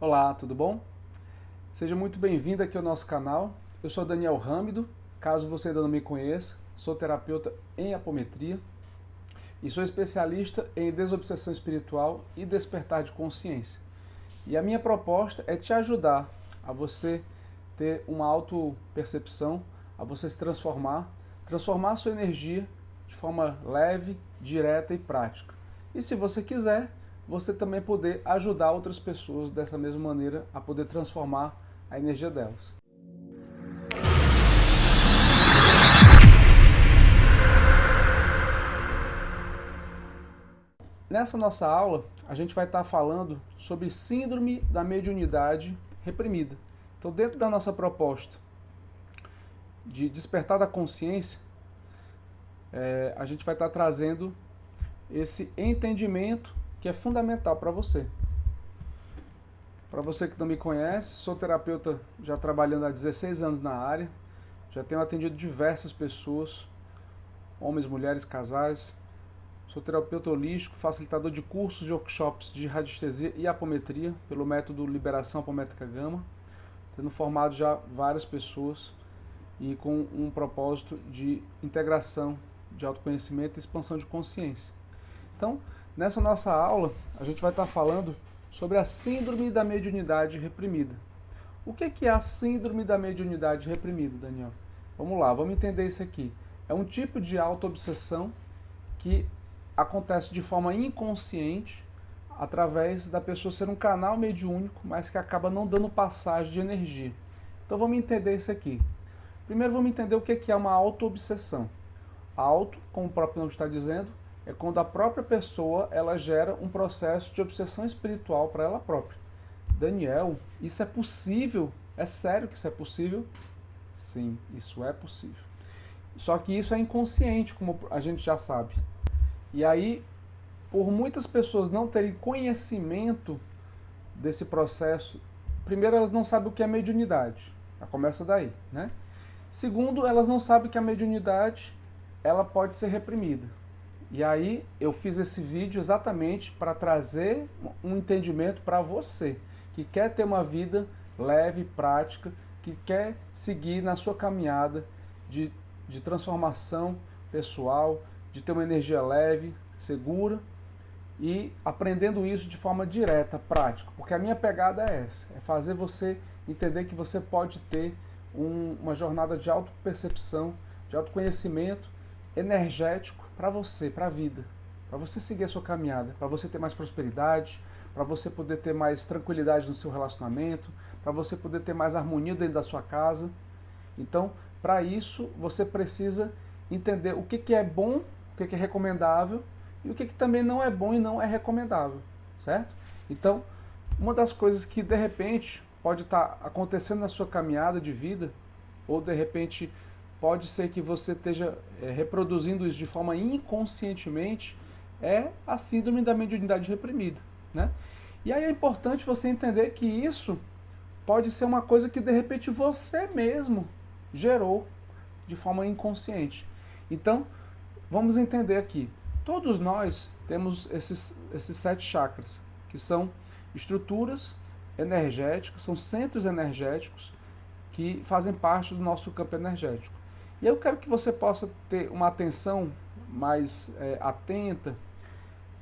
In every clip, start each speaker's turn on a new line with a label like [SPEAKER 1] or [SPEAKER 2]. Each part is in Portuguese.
[SPEAKER 1] Olá, tudo bom? Seja muito bem-vindo aqui ao nosso canal. Eu sou Daniel Râmido, caso você ainda não me conheça, sou terapeuta em apometria e sou especialista em desobsessão espiritual e despertar de consciência. E a minha proposta é te ajudar a você ter uma autopercepção, a você se transformar a sua energia de forma leve, direta e prática. E se você quiser, você também poder ajudar outras pessoas dessa mesma maneira a poder transformar a energia delas. Nessa nossa aula, a gente vai estar falando sobre síndrome da mediunidade reprimida. Então, dentro da nossa proposta de despertar da consciência, a gente vai estar trazendo esse entendimento que é fundamental para você. Para você que não me conhece, sou terapeuta já trabalhando há 16 anos na área, já tenho atendido diversas pessoas, homens, mulheres, casais. Sou terapeuta holístico, facilitador de cursos e workshops de radiestesia e apometria pelo método Liberação Apométrica Gama, tendo formado já várias pessoas e com um propósito de integração, de autoconhecimento e expansão de consciência. Então, nessa nossa aula, a gente vai estar falando sobre a síndrome da mediunidade reprimida. O que é a síndrome da mediunidade reprimida, Daniel? Vamos lá, vamos entender isso aqui. É um tipo de auto-obsessão que acontece de forma inconsciente através da pessoa ser um canal mediúnico, mas que acaba não dando passagem de energia. Então vamos entender isso aqui. Primeiro vamos entender o que é uma auto-obsessão. Auto, como o próprio nome está dizendo, é quando a própria pessoa ela gera um processo de obsessão espiritual para ela própria. Daniel, isso é possível? É sério que isso é possível? Sim, isso é possível. Só que isso é inconsciente, como a gente já sabe. E aí, por muitas pessoas não terem conhecimento desse processo, primeiro, elas não sabem o que é mediunidade. Já começa daí, né? Segundo, elas não sabem que a mediunidade ela pode ser reprimida. E aí eu fiz esse vídeo exatamente para trazer um entendimento para você que quer ter uma vida leve, prática, que quer seguir na sua caminhada de transformação pessoal, de ter uma energia leve, segura e aprendendo isso de forma direta, prática. Porque a minha pegada é essa, é fazer você entender que você pode ter uma jornada de autopercepção, de autoconhecimento energético para você, para a vida, para você seguir a sua caminhada, para você ter mais prosperidade, para você poder ter mais tranquilidade no seu relacionamento, para você poder ter mais harmonia dentro da sua casa. Então, para isso, você precisa entender o que é bom, o que é recomendável e o que também não é bom e não é recomendável, certo? Então, uma das coisas que de repente pode estar acontecendo na sua caminhada de vida, ou de repente pode ser que você esteja reproduzindo isso de forma inconscientemente, é a síndrome da mediunidade reprimida, né? E aí é importante você entender que isso pode ser uma coisa que de repente você mesmo gerou de forma inconsciente. Então, vamos entender aqui. Todos nós temos esses 7 chakras, que são estruturas energéticas, são centros energéticos que fazem parte do nosso campo energético. E eu quero que você possa ter uma atenção mais atenta,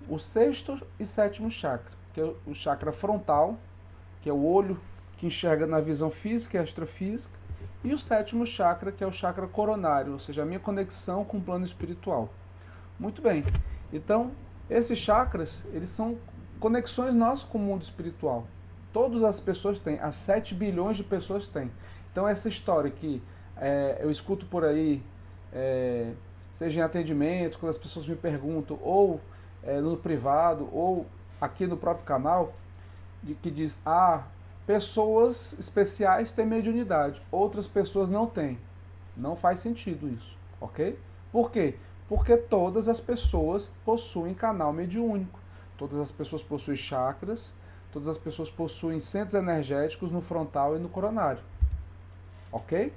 [SPEAKER 1] o 6º e 7º chakra, que é o chakra frontal, que é o olho que enxerga na visão física e extrafísica, e o 7º chakra, que é o chakra coronário, ou seja, a minha conexão com o plano espiritual. Muito bem, então esses chakras, eles são conexões nossas com o mundo espiritual. Todas as pessoas têm, as 7 bilhões de pessoas têm. Então essa história que eu escuto por aí, seja em atendimento, quando as pessoas me perguntam, ou no privado, ou aqui no próprio canal, que diz, pessoas especiais têm mediunidade, outras pessoas não têm. Não faz sentido isso, ok? Por quê? Porque todas as pessoas possuem canal mediúnico, todas as pessoas possuem chakras, todas as pessoas possuem centros energéticos no frontal e no coronário, ok?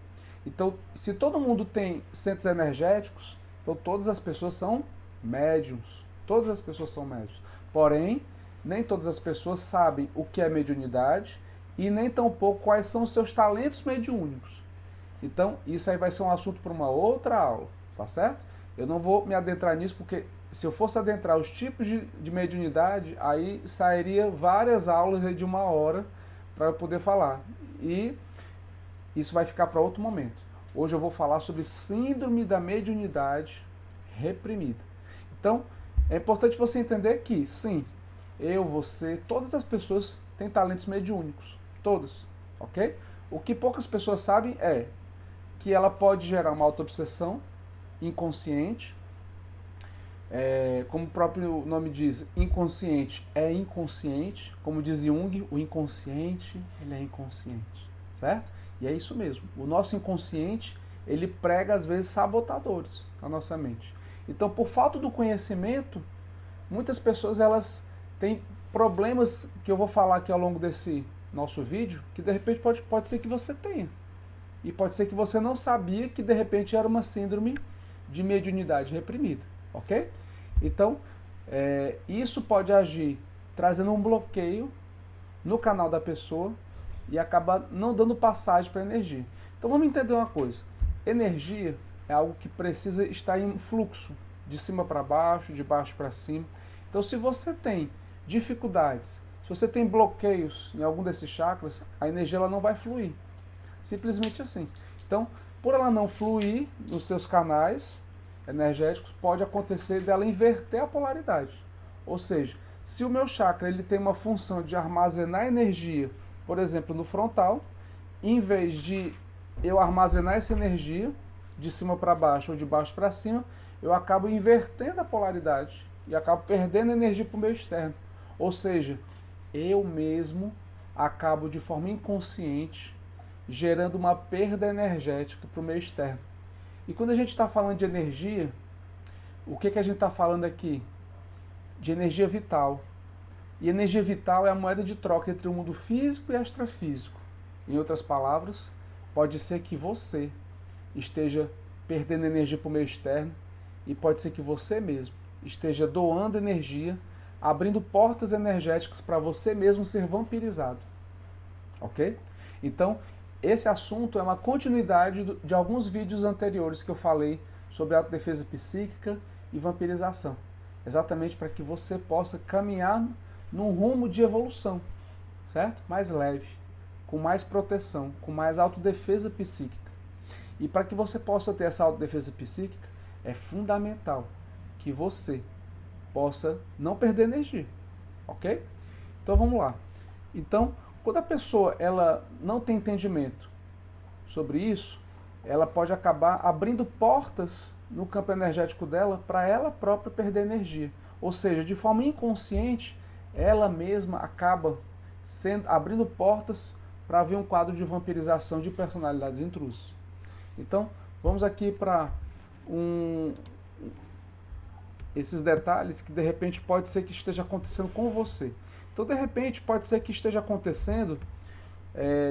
[SPEAKER 1] Então, se todo mundo tem centros energéticos, então todas as pessoas são médiums. Todas as pessoas são médiums. Porém, nem todas as pessoas sabem o que é mediunidade e nem tampouco quais são os seus talentos mediúnicos. Então, isso aí vai ser um assunto para uma outra aula, tá certo? Eu não vou me adentrar nisso porque se eu fosse adentrar os tipos de mediunidade, aí sairia várias aulas aí de 1 hora para eu poder falar. E isso vai ficar para outro momento. Hoje eu vou falar sobre síndrome da mediunidade reprimida. Então, é importante você entender que, sim, eu, você, todas as pessoas têm talentos mediúnicos. Todas, ok? O que poucas pessoas sabem é que ela pode gerar uma autoobsessão inconsciente. Como o próprio nome diz, inconsciente é inconsciente. Como diz Jung, o inconsciente, ele é inconsciente, certo? E é isso mesmo. O nosso inconsciente, ele prega, às vezes, sabotadores na nossa mente. Então, por falta do conhecimento, muitas pessoas elas têm problemas que eu vou falar aqui ao longo desse nosso vídeo, que de repente pode ser que você tenha. E pode ser que você não sabia que de repente era uma síndrome de mediunidade reprimida, ok? Então, isso pode agir trazendo um bloqueio no canal da pessoa e acabar não dando passagem para a energia. Então vamos entender uma coisa. Energia é algo que precisa estar em fluxo, de cima para baixo, de baixo para cima. Então se você tem dificuldades, se você tem bloqueios em algum desses chakras, a energia ela não vai fluir. Simplesmente assim. Então, por ela não fluir nos seus canais energéticos, pode acontecer dela inverter a polaridade. Ou seja, se o meu chakra ele tem uma função de armazenar energia, por exemplo, no frontal, em vez de eu armazenar essa energia de cima para baixo ou de baixo para cima, eu acabo invertendo a polaridade e acabo perdendo energia para o meu externo. Ou seja, eu mesmo acabo de forma inconsciente gerando uma perda energética para o meu externo. E quando a gente está falando de energia, o que a gente está falando aqui? De energia vital. E energia vital é a moeda de troca entre o mundo físico e extrafísico. Em outras palavras, pode ser que você esteja perdendo energia para o meio externo e pode ser que você mesmo esteja doando energia, abrindo portas energéticas para você mesmo ser vampirizado. Ok? Então, esse assunto é uma continuidade de alguns vídeos anteriores que eu falei sobre autodefesa psíquica e vampirização. Exatamente para que você possa caminhar num rumo de evolução, certo? Mais leve, com mais proteção, com mais autodefesa psíquica. E para que você possa ter essa autodefesa psíquica, é fundamental que você possa não perder energia, ok? Então vamos lá. Então, quando a pessoa ela não tem entendimento sobre isso, ela pode acabar abrindo portas no campo energético dela para ela própria perder energia. Ou seja, de forma inconsciente, ela mesma acaba abrindo portas para ver um quadro de vampirização de personalidades intrusas. Então, vamos aqui para esses detalhes que de repente pode ser que esteja acontecendo com você. Então, de repente, pode ser que esteja acontecendo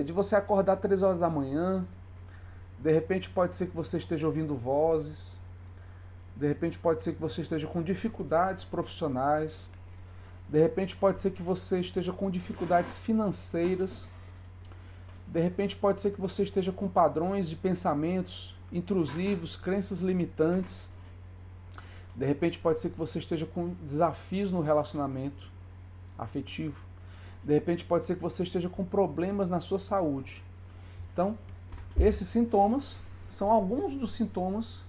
[SPEAKER 1] de você acordar 3 horas da manhã, de repente pode ser que você esteja ouvindo vozes, de repente pode ser que você esteja com dificuldades profissionais, de repente pode ser que você esteja com dificuldades financeiras, de repente pode ser que você esteja com padrões de pensamentos intrusivos, crenças limitantes, de repente pode ser que você esteja com desafios no relacionamento afetivo, de repente pode ser que você esteja com problemas na sua saúde. Então, esses sintomas são alguns dos sintomas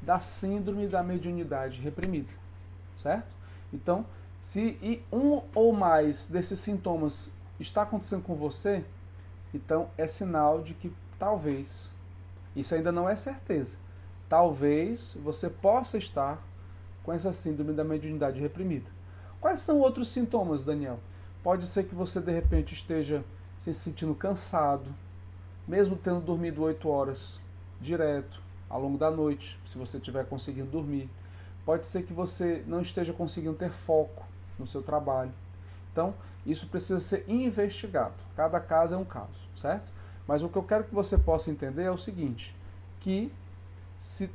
[SPEAKER 1] da síndrome da mediunidade reprimida, certo? Então, se um ou mais desses sintomas está acontecendo com você, então é sinal de que talvez, isso ainda não é certeza, talvez você possa estar com essa síndrome da mediunidade reprimida. Quais são outros sintomas, Daniel? Pode ser que você de repente esteja se sentindo cansado, mesmo tendo dormido 8 horas direto ao longo da noite, se você estiver conseguindo dormir. Pode ser que você não esteja conseguindo ter foco no seu trabalho. Então, isso precisa ser investigado. Cada caso é um caso, certo? Mas o que eu quero que você possa entender é o seguinte, que se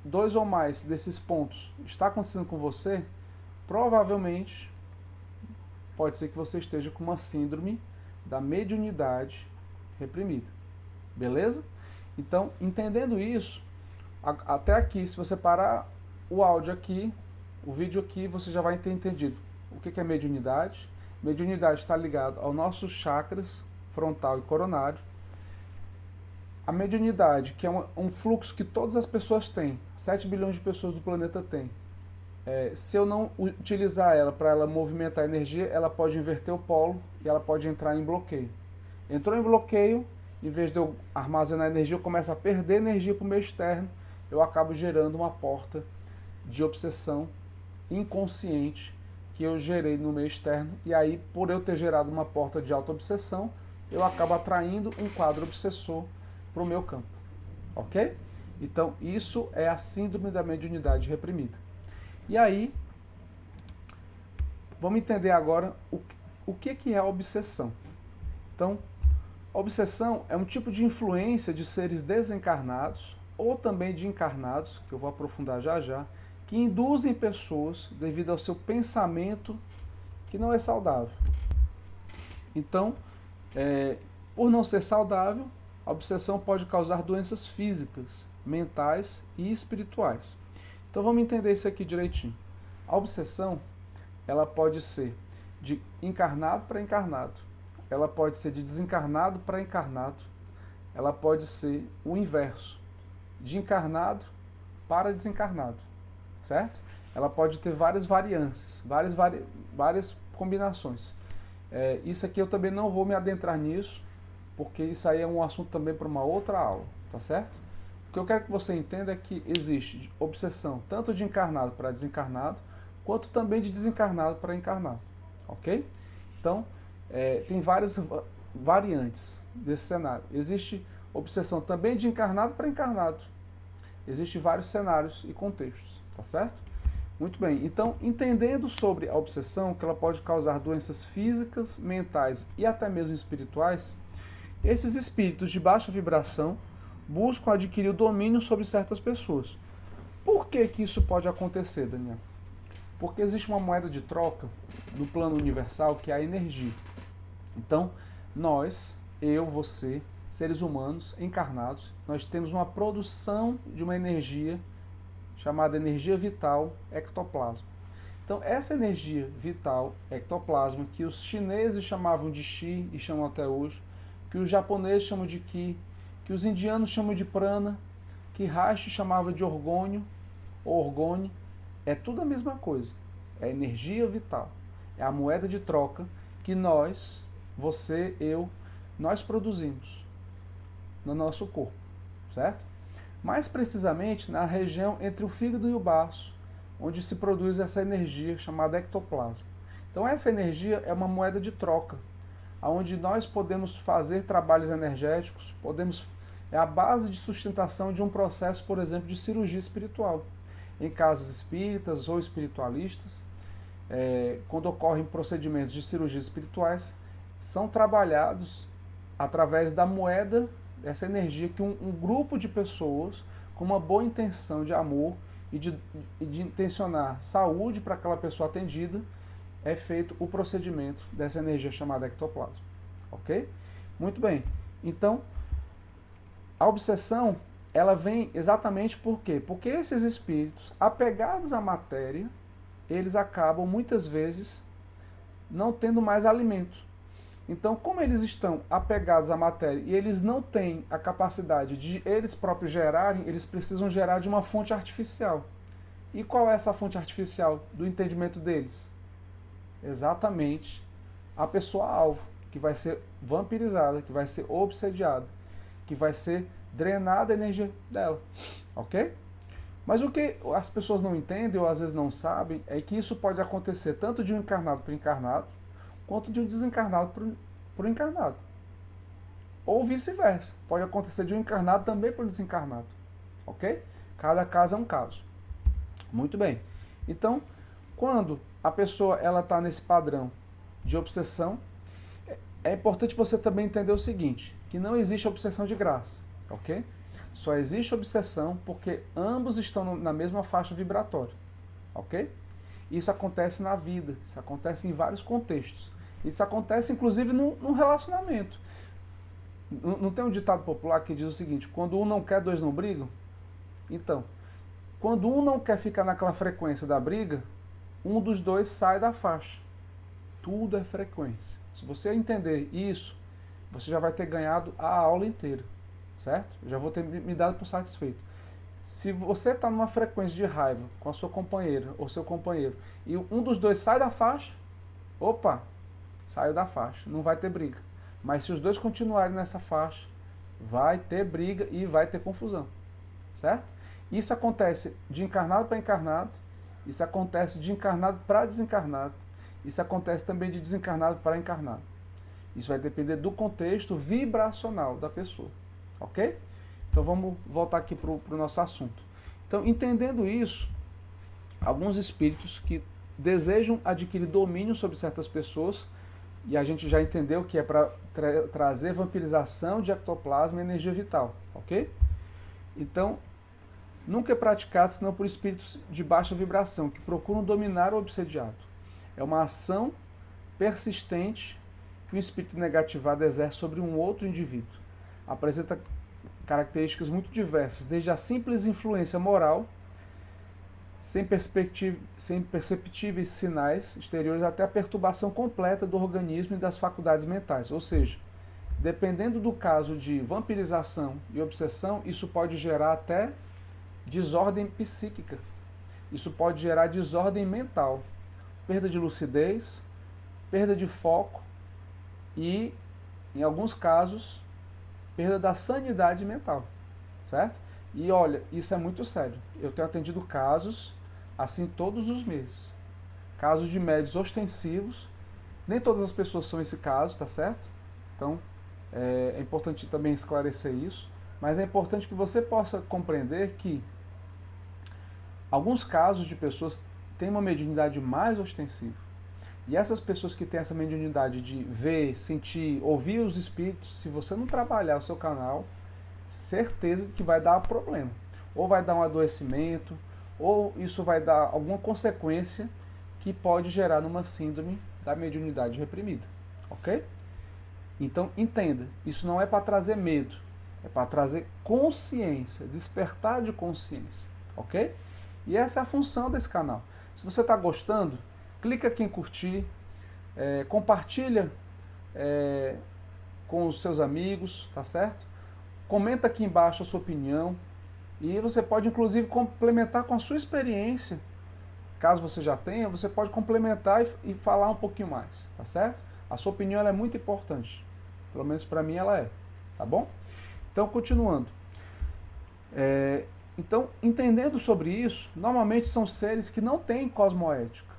[SPEAKER 1] dois ou mais desses pontos está acontecendo com você, provavelmente pode ser que você esteja com uma síndrome da mediunidade reprimida. Beleza? Então, entendendo isso, até aqui, se você parar o áudio aqui, o vídeo aqui, você já vai ter entendido o que é mediunidade. Mediunidade está ligado aos nossos chakras, frontal e coronário. A mediunidade, que é um fluxo que todas as pessoas têm, 7 bilhões de pessoas do planeta têm. Se eu não utilizar ela para ela movimentar a energia, ela pode inverter o polo e ela pode entrar em bloqueio. Entrou em bloqueio, em vez de eu armazenar energia, eu começo a perder energia para o meio externo, eu acabo gerando uma porta de obsessão inconsciente que eu gerei no meio externo, e aí, por eu ter gerado uma porta de auto-obsessão, eu acabo atraindo um quadro obsessor para o meu campo. Ok? Então, isso é a síndrome da mediunidade reprimida. E aí, vamos entender agora o que é a obsessão. Então, a obsessão é um tipo de influência de seres desencarnados, ou também de encarnados, que eu vou aprofundar já já, que induzem pessoas devido ao seu pensamento que não é saudável. Então, por não ser saudável, a obsessão pode causar doenças físicas, mentais e espirituais. Então vamos entender isso aqui direitinho. A obsessão, ela pode ser de encarnado para encarnado, ela pode ser de desencarnado para encarnado, ela pode ser o inverso, de encarnado para desencarnado, certo? Ela pode ter várias variâncias, várias combinações. Isso aqui eu também não vou me adentrar nisso, porque isso aí é um assunto também para uma outra aula, tá certo? O que eu quero que você entenda é que existe obsessão tanto de encarnado para desencarnado, quanto também de desencarnado para encarnado, ok? Então, tem várias variantes desse cenário. Existe obsessão também de encarnado para encarnado. Existem vários cenários e contextos, tá certo? Muito bem, então, entendendo sobre a obsessão, que ela pode causar doenças físicas, mentais e até mesmo espirituais, esses espíritos de baixa vibração buscam adquirir o domínio sobre certas pessoas. Por que isso pode acontecer, Daniel? Porque existe uma moeda de troca no plano universal que é a energia. Então, nós, eu, você, seres humanos encarnados, nós temos uma produção de uma energia chamada energia vital ectoplasma. Então, essa energia vital ectoplasma, que os chineses chamavam de Chi e chamam até hoje, que os japoneses chamam de Ki, que os indianos chamam de prana, que Reich chamava de orgônio, ou orgone, é tudo a mesma coisa. É energia vital. É a moeda de troca que nós, você, eu, nós produzimos no nosso corpo, certo? Mais precisamente na região entre o fígado e o baço, onde se produz essa energia chamada ectoplasma. Então essa energia é uma moeda de troca, onde nós podemos fazer trabalhos energéticos, é a base de sustentação de um processo, por exemplo, de cirurgia espiritual. Em casas espíritas ou espiritualistas, quando ocorrem procedimentos de cirurgias espirituais, são trabalhados através da moeda, essa energia que um grupo de pessoas com uma boa intenção de amor e de intencionar saúde para aquela pessoa atendida, é feito o procedimento dessa energia chamada ectoplasma. Ok? Muito bem. Então, a obsessão, ela vem exatamente por quê? Porque esses espíritos, apegados à matéria, eles acabam muitas vezes não tendo mais alimento. Então, como eles estão apegados à matéria e eles não têm a capacidade de eles próprios gerarem, eles precisam gerar de uma fonte artificial. E qual é essa fonte artificial do entendimento deles? Exatamente a pessoa-alvo, que vai ser vampirizada, que vai ser obsediada, que vai ser drenada a energia dela, ok? Mas o que as pessoas não entendem ou às vezes não sabem é que isso pode acontecer tanto de um encarnado para o encarnado, quanto de um desencarnado para o encarnado. Ou vice-versa, pode acontecer de um encarnado também para o desencarnado, ok? Cada caso é um caso. Muito bem. Então, quando a pessoa está nesse padrão de obsessão, é importante você também entender o seguinte, que não existe obsessão de graça, ok? Só existe obsessão porque ambos estão na mesma faixa vibratória, ok? Isso acontece na vida, isso acontece em vários contextos. Isso acontece, inclusive, num relacionamento. Não tem um ditado popular que diz o seguinte: quando um não quer, dois não brigam? Então, quando um não quer ficar naquela frequência da briga, um dos dois sai da faixa. Tudo é frequência. Se você entender isso, você já vai ter ganhado a aula inteira, certo? Já vou ter me dado por satisfeito. Se você está numa frequência de raiva com a sua companheira ou seu companheiro e um dos dois sai da faixa, opa, saiu da faixa, não vai ter briga. Mas se os dois continuarem nessa faixa, vai ter briga e vai ter confusão, certo? Isso acontece de encarnado para encarnado, isso acontece de encarnado para desencarnado, isso acontece também de desencarnado para encarnado. Isso vai depender do contexto vibracional da pessoa, ok? Então vamos voltar aqui para o nosso assunto. Então, entendendo isso, alguns espíritos que desejam adquirir domínio sobre certas pessoas, e a gente já entendeu que é para trazer vampirização de ectoplasma e energia vital, ok? Então, nunca é praticado senão por espíritos de baixa vibração, que procuram dominar o obsediado. É uma ação persistente que um espírito negativado exerce sobre um outro indivíduo. Apresenta características muito diversas, desde a simples influência moral, sem perceptíveis sinais exteriores, até a perturbação completa do organismo e das faculdades mentais. Ou seja, dependendo do caso de vampirização e obsessão, isso pode gerar até desordem psíquica. Isso pode gerar desordem mental, perda de lucidez, perda de foco e, em alguns casos, perda da sanidade mental, certo? E olha, isso é muito sério. Eu tenho atendido casos assim todos os meses. Casos de médios ostensivos. Nem todas as pessoas são esse caso, tá certo? Então, é importante também esclarecer isso. Mas é importante que você possa compreender que alguns casos de pessoas têm uma mediunidade mais ostensiva. E essas pessoas que têm essa mediunidade de ver, sentir, ouvir os espíritos, se você não trabalhar o seu canal, certeza que vai dar problema. Ou vai dar um adoecimento, ou isso vai dar alguma consequência que pode gerar numa síndrome da mediunidade reprimida. Ok? Então, entenda, isso não é para trazer medo, é para trazer consciência, despertar de consciência. Ok? E essa é a função desse canal. Se você está gostando, clica aqui em curtir, compartilha com os seus amigos, tá certo? Comenta aqui embaixo a sua opinião e você pode inclusive complementar com a sua experiência. Caso você já tenha, você pode complementar e falar um pouquinho mais, tá certo? A sua opinião ela é muito importante, pelo menos para mim ela é, tá bom? Então, continuando. Então, entendendo sobre isso, normalmente são seres que não têm cosmoética.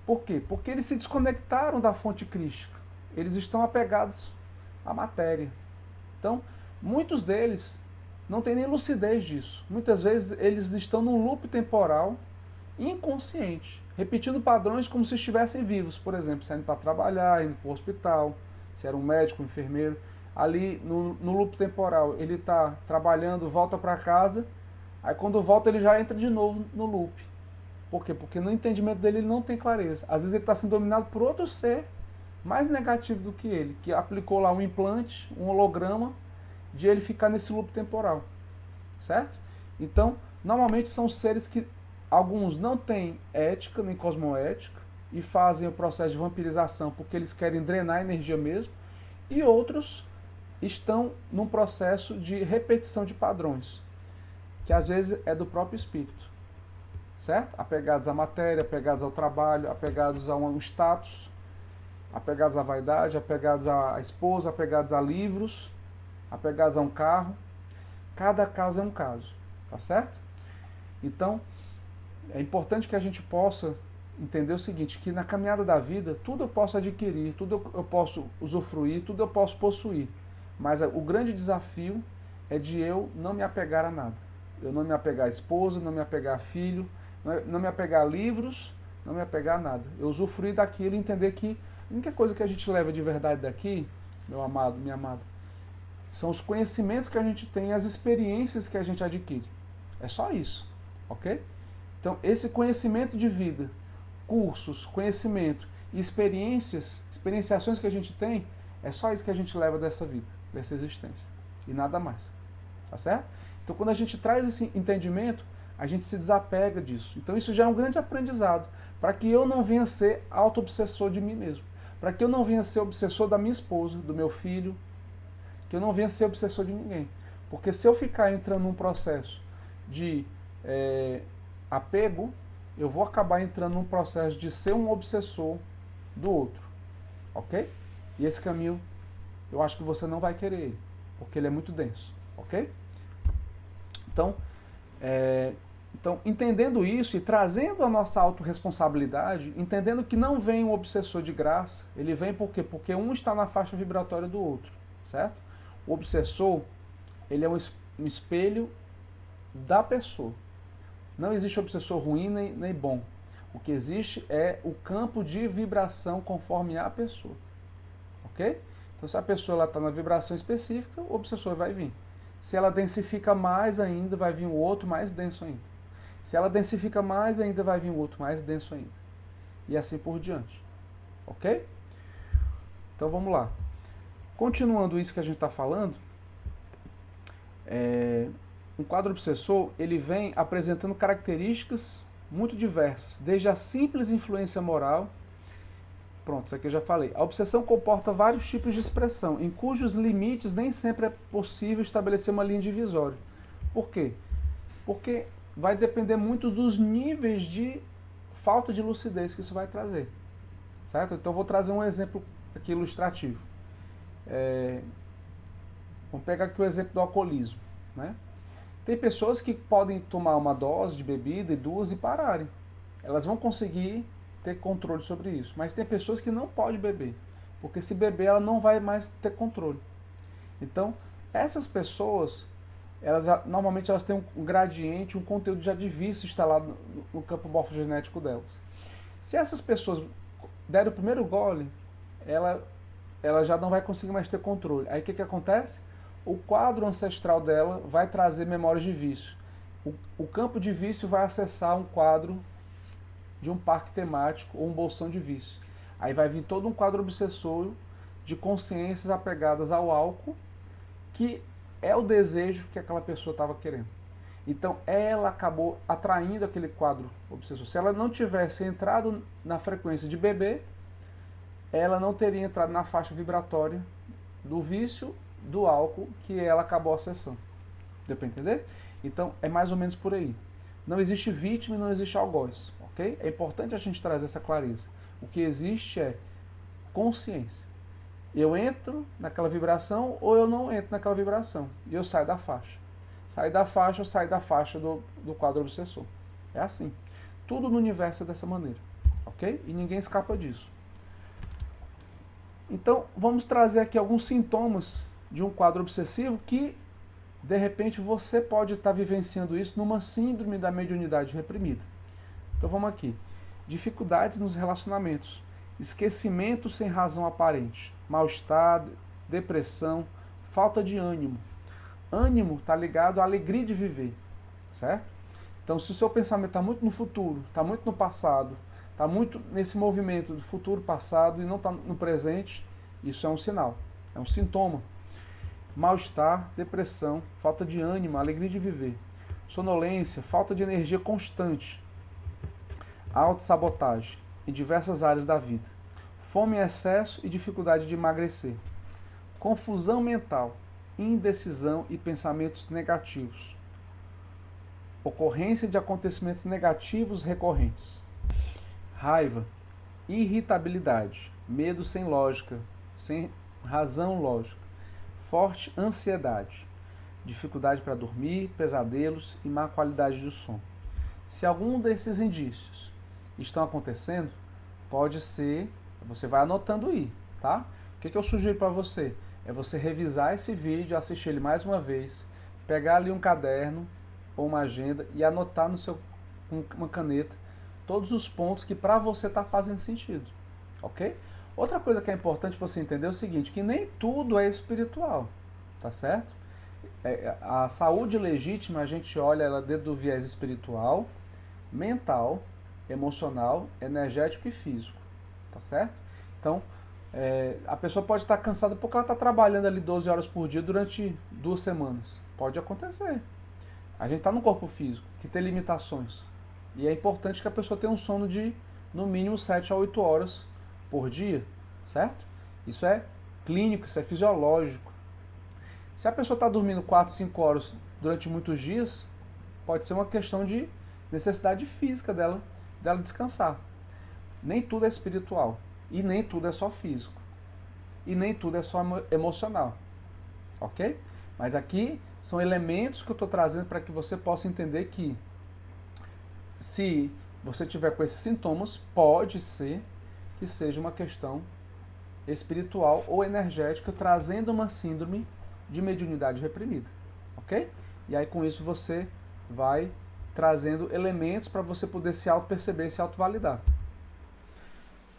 [SPEAKER 1] Por quê? Porque eles se desconectaram da fonte crística. Eles estão apegados à matéria. Então, muitos deles não têm nem lucidez disso. Muitas vezes eles estão num loop temporal inconsciente, repetindo padrões como se estivessem vivos. Por exemplo, saindo para trabalhar, indo para o hospital, se era um médico, um enfermeiro. Ali no loop temporal, ele está trabalhando, volta para casa, aí quando volta ele já entra de novo no loop. Por quê? Porque no entendimento dele ele não tem clareza. Às vezes ele está sendo dominado por outro ser mais negativo do que ele, que aplicou lá um implante, um holograma, de ele ficar nesse loop temporal, certo? Então, normalmente são seres que alguns não têm ética nem cosmoética e fazem o processo de vampirização porque eles querem drenar a energia mesmo, e outros estão num processo de repetição de padrões, que às vezes é do próprio espírito, certo? Apegados à matéria, apegados ao trabalho, apegados a um status, apegados à vaidade, apegados à esposa, apegados a livros, apegados a um carro. Cada caso é um caso, tá certo? Então, é importante que a gente possa entender o seguinte, que na caminhada da vida, tudo eu posso adquirir, tudo eu posso usufruir, tudo eu posso possuir. Mas o grande desafio é de eu não me apegar a nada. Eu não me apegar a esposa, não me apegar a filho, não me apegar a livros, não me apegar a nada. Eu usufruir daquilo e entender que a única coisa que a gente leva de verdade daqui, meu amado, minha amada, são os conhecimentos que a gente tem, as experiências que a gente adquire. É só isso, ok? Então, esse conhecimento de vida, cursos, conhecimento e experienciações que a gente tem, é só isso que a gente leva dessa vida, dessa existência. E nada mais. Tá certo? Então, quando a gente traz esse entendimento, a gente se desapega disso. Então, isso já é um grande aprendizado, para que eu não venha ser auto-obsessor de mim mesmo. Para que eu não venha ser obsessor da minha esposa, do meu filho, que eu não venha ser obsessor de ninguém. Porque se eu ficar entrando num processo de apego, eu vou acabar entrando num processo de ser um obsessor do outro. Ok? E esse caminho, eu acho que você não vai querer ele, porque ele é muito denso. Ok? Então, entendendo isso e trazendo a nossa autorresponsabilidade, entendendo que não vem um obsessor de graça, ele vem por quê? Porque um está na faixa vibratória do outro, certo? O obsessor, ele é um espelho da pessoa. Não existe obsessor ruim nem bom. O que existe é o campo de vibração conforme a pessoa. Ok? Então, se a pessoa está na vibração específica, o obsessor vai vir. Se ela densifica mais ainda, vai vir o outro mais denso ainda. Se ela densifica mais ainda, vai vir o outro mais denso ainda. E assim por diante. Ok? Então vamos lá. Continuando isso que a gente está falando, um quadro obsessor, ele vem apresentando características muito diversas, desde a simples influência moral. Pronto, isso aqui eu já falei. A obsessão comporta vários tipos de expressão, em cujos limites nem sempre é possível estabelecer uma linha divisória. Por quê? Porque vai depender muito dos níveis de falta de lucidez que isso vai trazer. Certo? Então eu vou trazer um exemplo aqui ilustrativo. Vamos pegar aqui o exemplo do alcoolismo. Né? Tem pessoas que podem tomar uma dose de bebida e duas e pararem. Elas vão conseguir ter controle sobre isso. Mas tem pessoas que não podem beber, porque se beber ela não vai mais ter controle. Então, essas pessoas, normalmente elas têm um gradiente, um conteúdo já de vício instalado no campo morfogenético delas. Se essas pessoas derem o primeiro gole, ela já não vai conseguir mais ter controle. Aí o que acontece? O quadro ancestral dela vai trazer memórias de vício. O campo de vício vai acessar um quadro de um parque temático ou um bolsão de vício. Aí vai vir todo um quadro obsessor de consciências apegadas ao álcool, que é o desejo que aquela pessoa estava querendo. Então ela acabou atraindo aquele quadro obsessor. Se ela não tivesse entrado na frequência de beber, ela não teria entrado na faixa vibratória do vício do álcool que ela acabou acessando. Deu para entender? Então é mais ou menos por aí. Não existe vítima e não existe algoz. Okay? É importante a gente trazer essa clareza. O que existe é consciência. Eu entro naquela vibração ou eu não entro naquela vibração. E eu saio da faixa. Saio da faixa, eu saio da faixa do quadro obsessor. É assim. Tudo no universo é dessa maneira. Ok? E ninguém escapa disso. Então, vamos trazer aqui alguns sintomas de um quadro obsessivo que, de repente, você pode estar vivenciando isso numa síndrome da mediunidade reprimida. Então vamos aqui. Dificuldades nos relacionamentos, esquecimento sem razão aparente, mal-estar, depressão, falta de ânimo. Ânimo está ligado à alegria de viver, certo? Então se o seu pensamento está muito no futuro, está muito no passado, está muito nesse movimento do futuro-passado e não está no presente, isso é um sinal, é um sintoma. Mal-estar, depressão, falta de ânimo, alegria de viver. Sonolência, falta de energia constante. Autossabotagem em diversas áreas da vida. Fome em excesso e dificuldade de emagrecer. Confusão mental, indecisão e pensamentos negativos. Ocorrência de acontecimentos negativos recorrentes. Raiva, irritabilidade, medo sem lógica, sem razão lógica. Forte ansiedade, dificuldade para dormir, pesadelos e má qualidade do sono. Se algum desses indícios estão acontecendo, pode ser, você vai anotando aí, tá? O que eu sugiro para você? É você revisar esse vídeo, assistir ele mais uma vez, pegar ali um caderno ou uma agenda e anotar com uma caneta todos os pontos que para você está fazendo sentido, ok? Outra coisa que é importante você entender é o seguinte, que nem tudo é espiritual, tá certo? A saúde legítima a gente olha ela dentro do viés espiritual, mental emocional, energético e físico, tá certo? Então, a pessoa pode estar cansada porque ela está trabalhando ali 12 horas por dia durante 2 semanas. Pode acontecer. A gente está no corpo físico, que tem limitações. E é importante que a pessoa tenha um sono de, no mínimo, 7 a 8 horas por dia, certo? Isso é clínico, isso é fisiológico. Se a pessoa está dormindo 4, 5 horas durante muitos dias, pode ser uma questão de necessidade física dela descansar. Nem tudo é espiritual. E nem tudo é só físico. E nem tudo é só emocional. Ok? Mas aqui são elementos que eu estou trazendo para que você possa entender que se você tiver com esses sintomas, pode ser que seja uma questão espiritual ou energética trazendo uma síndrome de mediunidade reprimida. Ok? E aí com isso você vai trazendo elementos para você poder se auto-perceber e se auto-validar.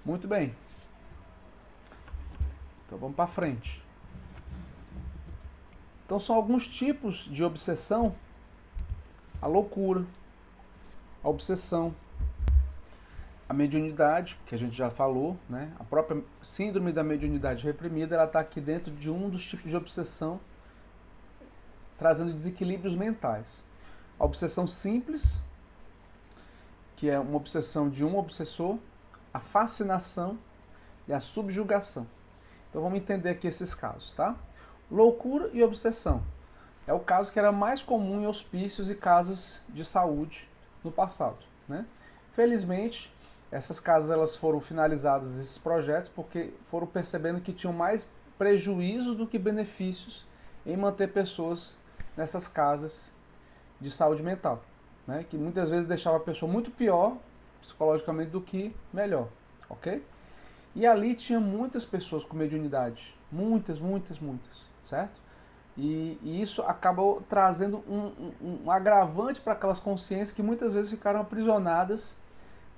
[SPEAKER 1] Muito bem. Então vamos para frente. Então são alguns tipos de obsessão: a loucura, a obsessão, a mediunidade, que a gente já falou, né? A própria síndrome da mediunidade reprimida, ela está aqui dentro de um dos tipos de obsessão, trazendo desequilíbrios mentais. A obsessão simples, que é uma obsessão de um obsessor, a fascinação e a subjugação. Então vamos entender aqui esses casos, tá? Loucura e obsessão. É o caso que era mais comum em hospícios e casas de saúde no passado, né? Felizmente, essas casas elas foram finalizadas, esses projetos, porque foram percebendo que tinham mais prejuízos do que benefícios em manter pessoas nessas casas de saúde mental, né? Que muitas vezes deixava a pessoa muito pior psicologicamente do que melhor, ok? E ali tinha muitas pessoas com mediunidade, muitas, certo? E isso acabou trazendo um agravante para aquelas consciências que muitas vezes ficaram aprisionadas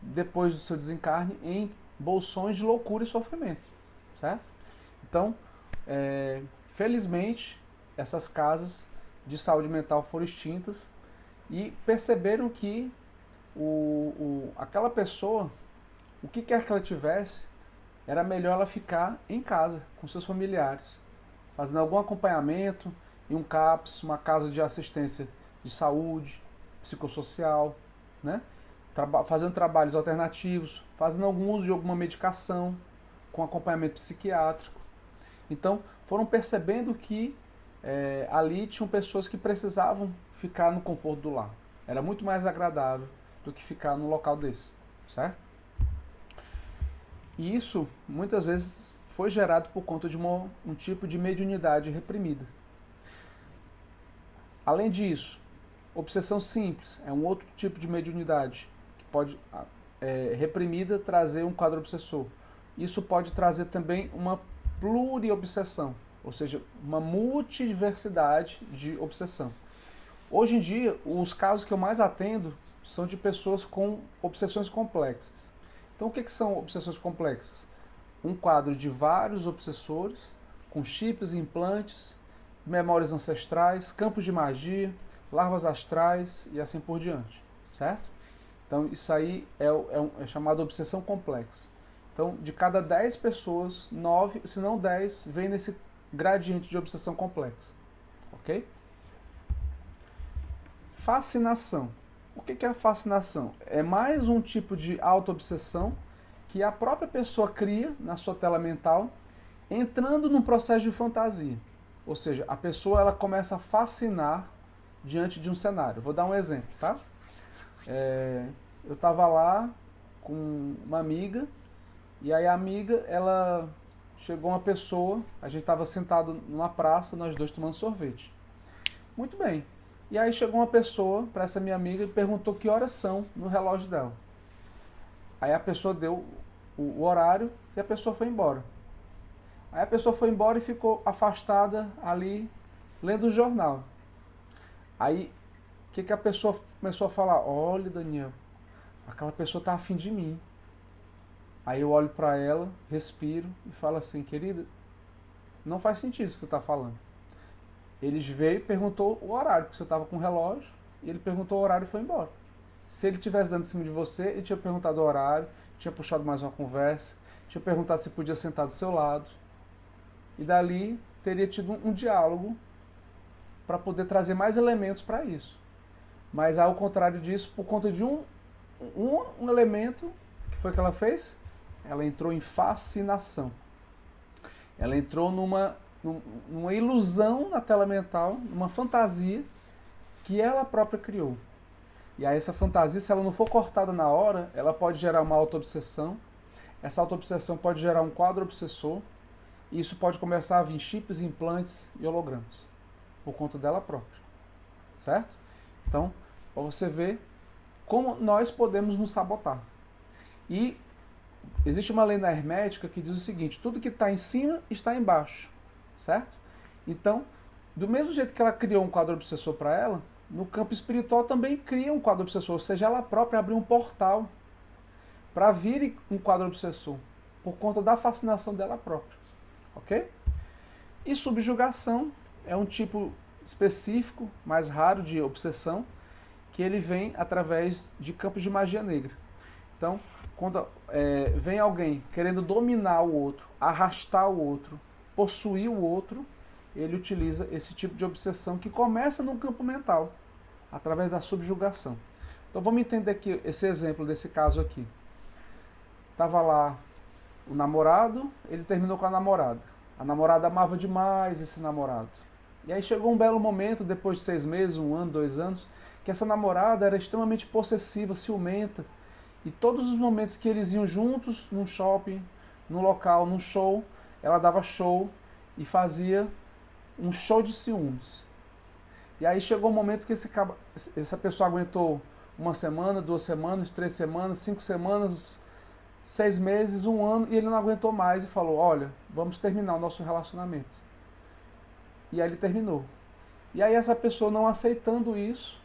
[SPEAKER 1] depois do seu desencarne em bolsões de loucura e sofrimento, certo? Então, felizmente, essas casas de saúde mental foram extintas e perceberam que aquela pessoa, o que quer que ela tivesse, era melhor ela ficar em casa, com seus familiares, fazendo algum acompanhamento em um CAPS, uma casa de assistência de saúde, psicossocial, né? Fazendo trabalhos alternativos, fazendo algum uso de alguma medicação, com acompanhamento psiquiátrico. Então, foram percebendo que ali tinham pessoas que precisavam ficar no conforto do lar. Era muito mais agradável do que ficar num local desse, certo? E isso, muitas vezes, foi gerado por conta de um tipo de mediunidade reprimida. Além disso, obsessão simples é um outro tipo de mediunidade que pode, reprimida, trazer um quadro obsessor. Isso pode trazer também uma pluriobsessão, ou seja, uma multidiversidade de obsessão. Hoje em dia, os casos que eu mais atendo são de pessoas com obsessões complexas. Então, o que são obsessões complexas? Um quadro de vários obsessores, com chips e implantes, memórias ancestrais, campos de magia, larvas astrais e assim por diante, certo? Então, isso aí é chamado obsessão complexa. Então, de cada 10 pessoas, 9, se não 10, vem nesse gradiente de obsessão complexa, ok? Fascinação. O que é a fascinação? É mais um tipo de auto-obsessão que a própria pessoa cria na sua tela mental, entrando num processo de fantasia. Ou seja, a pessoa ela começa a fascinar diante de um cenário. Vou dar um exemplo, tá? Eu estava lá com uma amiga, e aí a amiga, chegou uma pessoa, a gente estava sentado numa praça, nós dois tomando sorvete. Muito bem. E aí chegou uma pessoa para essa minha amiga e perguntou que horas são no relógio dela. Aí a pessoa deu o horário e a pessoa foi embora. Aí a pessoa foi embora e ficou afastada ali, lendo o jornal. Aí, o que a pessoa começou a falar? Olha, Daniel, aquela pessoa tá afim de mim. Aí eu olho para ela, respiro e falo assim, querida, não faz sentido o que você está falando. Eles veio e perguntou o horário, porque você estava com o relógio, e ele perguntou o horário e foi embora. Se ele tivesse dando em cima de você, ele tinha perguntado o horário, tinha puxado mais uma conversa, tinha perguntado se podia sentar do seu lado. E dali teria tido um diálogo para poder trazer mais elementos para isso. Mas ao contrário disso, por conta de um elemento, que foi que ela fez? Ela entrou em fascinação. Ela entrou numa ilusão na tela mental, numa fantasia que ela própria criou. E aí essa fantasia, se ela não for cortada na hora, ela pode gerar uma autoobsessão. Essa autoobsessão pode gerar um quadro obsessor. E isso pode começar a vir chips, implantes e hologramas. Por conta dela própria. Certo? Então, para você ver como nós podemos nos sabotar. E existe uma lei na hermética que diz o seguinte: tudo que está em cima está embaixo. Certo? Então, do mesmo jeito que ela criou um quadro obsessor para ela, no campo espiritual também cria um quadro obsessor, ou seja, ela própria abriu um portal para vir um quadro obsessor, por conta da fascinação dela própria. Ok? E subjugação é um tipo específico, mais raro de obsessão, que ele vem através de campos de magia negra. Então, quando vem alguém querendo dominar o outro, arrastar o outro, possuir o outro, ele utiliza esse tipo de obsessão que começa no campo mental, através da subjugação. Então vamos entender aqui esse exemplo desse caso aqui. Estava lá o namorado, ele terminou com a namorada. A namorada amava demais esse namorado. E aí chegou um belo momento, depois de 6 meses, 1 ano, 2 anos, que essa namorada era extremamente possessiva, ciumenta. E todos os momentos que eles iam juntos, num shopping, num local, num show, ela dava show e fazia um show de ciúmes. E aí chegou um momento que essa pessoa aguentou 1 semana, 2 semanas, 3 semanas, 5 semanas, 6 meses, 1 ano, e ele não aguentou mais e falou: olha, vamos terminar o nosso relacionamento. E aí ele terminou. E aí essa pessoa, não aceitando isso,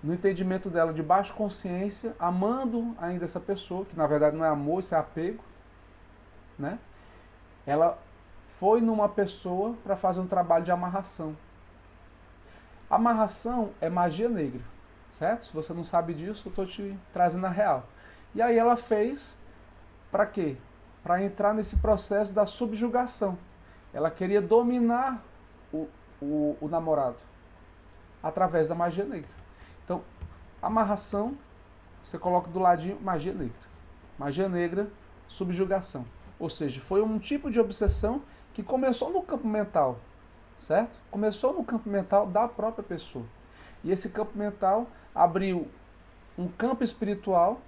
[SPEAKER 1] no entendimento dela de baixa consciência, amando ainda essa pessoa, que na verdade não é amor, isso é apego, né? Ela foi numa pessoa para fazer um trabalho de amarração. Amarração é magia negra, certo? Se você não sabe disso, eu estou te trazendo a real. E aí ela fez para quê? Para entrar nesse processo da subjugação. Ela queria dominar o namorado através da magia negra. Então, amarração, você coloca do ladinho magia negra. Magia negra, subjugação. Ou seja, foi um tipo de obsessão que começou no campo mental, certo? Começou no campo mental da própria pessoa. E esse campo mental abriu um campo espiritual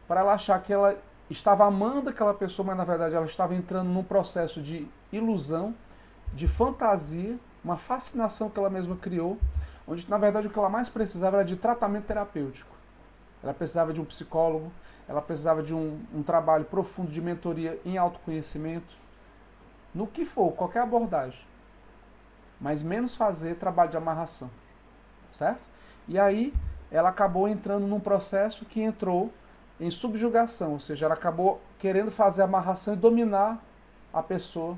[SPEAKER 1] para ela achar que ela estava amando aquela pessoa, mas na verdade ela estava entrando num processo de ilusão, de fantasia, uma fascinação que ela mesma criou, onde na verdade o que ela mais precisava era de tratamento terapêutico. Ela precisava de um psicólogo, ela precisava de um trabalho profundo de mentoria em autoconhecimento, no que for, qualquer abordagem. Mas menos fazer trabalho de amarração, certo? E aí ela acabou entrando num processo que entrou em subjugação, ou seja, ela acabou querendo fazer amarração e dominar a pessoa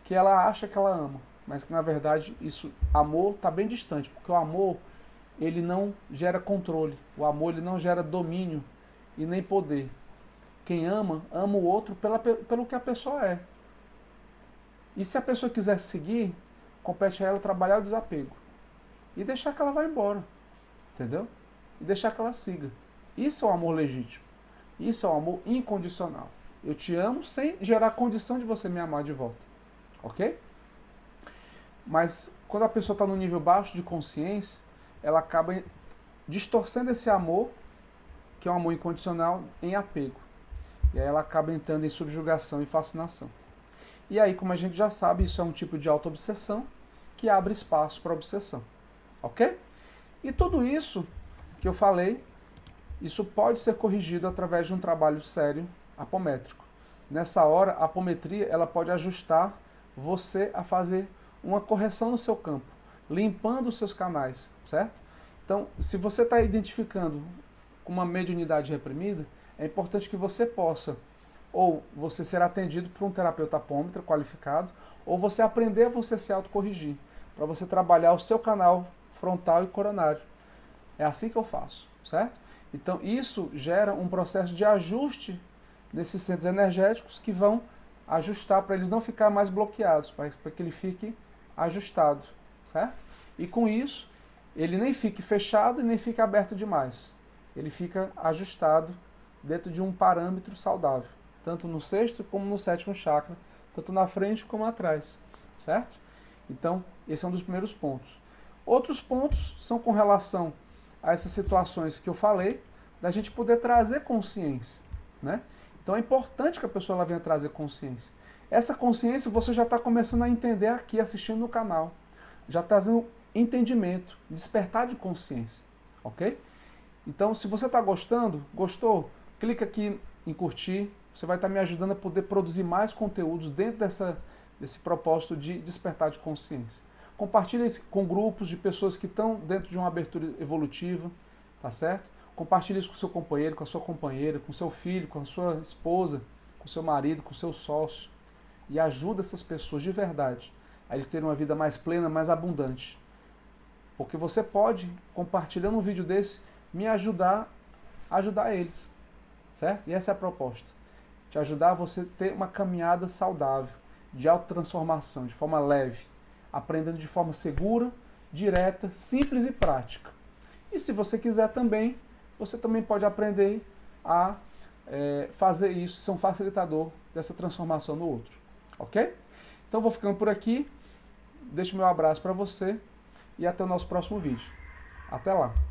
[SPEAKER 1] que ela acha que ela ama, mas que na verdade isso, amor está bem distante, porque o amor ele não gera controle, o amor ele não gera domínio e nem poder. Quem ama, ama o outro pelo que a pessoa é. E se a pessoa quiser seguir, compete a ela trabalhar o desapego e deixar que ela vá embora, entendeu? E deixar que ela siga. Isso é o amor legítimo. Isso é o amor incondicional. Eu te amo sem gerar condição de você me amar de volta. Ok? Mas quando a pessoa está no nível baixo de consciência, ela acaba distorcendo esse amor, que é um amor incondicional, em apego. E aí ela acaba entrando em subjugação e fascinação. E aí, como a gente já sabe, isso é um tipo de auto-obsessão que abre espaço para obsessão. Ok? E tudo isso que eu falei, isso pode ser corrigido através de um trabalho sério apométrico. Nessa hora, a apometria ela pode ajustar você a fazer uma correção no seu campo, limpando os seus canais, certo? Então, se você está identificando com uma mediunidade reprimida, é importante que você possa, ou você ser atendido por um terapeuta apômetra qualificado, ou você aprender a você se autocorrigir, para você trabalhar o seu canal frontal e coronário. É assim que eu faço. certo? Então isso gera um processo de ajuste nesses centros energéticos que vão ajustar para eles não ficarem mais bloqueados, para que ele fique ajustado, certo? E com isso, ele nem fique fechado e nem fique aberto demais. Ele fica ajustado dentro de um parâmetro saudável, tanto no sexto como no sétimo chakra, tanto na frente como atrás, certo? Então, esse é um dos primeiros pontos. Outros pontos são com relação a essas situações que eu falei, da gente poder trazer consciência, né? Então é importante que a pessoa ela venha trazer consciência. Essa consciência você já está começando a entender aqui, assistindo no canal. Já está trazendo entendimento, despertar de consciência, ok? Então, se você está gostando, gostou, clica aqui em curtir. Você vai estar me ajudando a poder produzir mais conteúdos dentro desse propósito de despertar de consciência. Compartilhe isso com grupos de pessoas que estão dentro de uma abertura evolutiva, tá certo? Compartilhe isso com seu companheiro, com a sua companheira, com seu filho, com a sua esposa, com seu marido, com seu sócio. E ajuda essas pessoas de verdade a eles terem uma vida mais plena, mais abundante. Porque você pode, compartilhando um vídeo desse, me ajudar a ajudar eles, certo? E essa é a proposta. Te ajudar a você ter uma caminhada saudável, de autotransformação, de forma leve, aprendendo de forma segura, direta, simples e prática. E se você quiser também, você também pode aprender a fazer isso, ser um facilitador dessa transformação no outro. Ok? Então vou ficando por aqui, deixo meu abraço para você e até o nosso próximo vídeo. Até lá!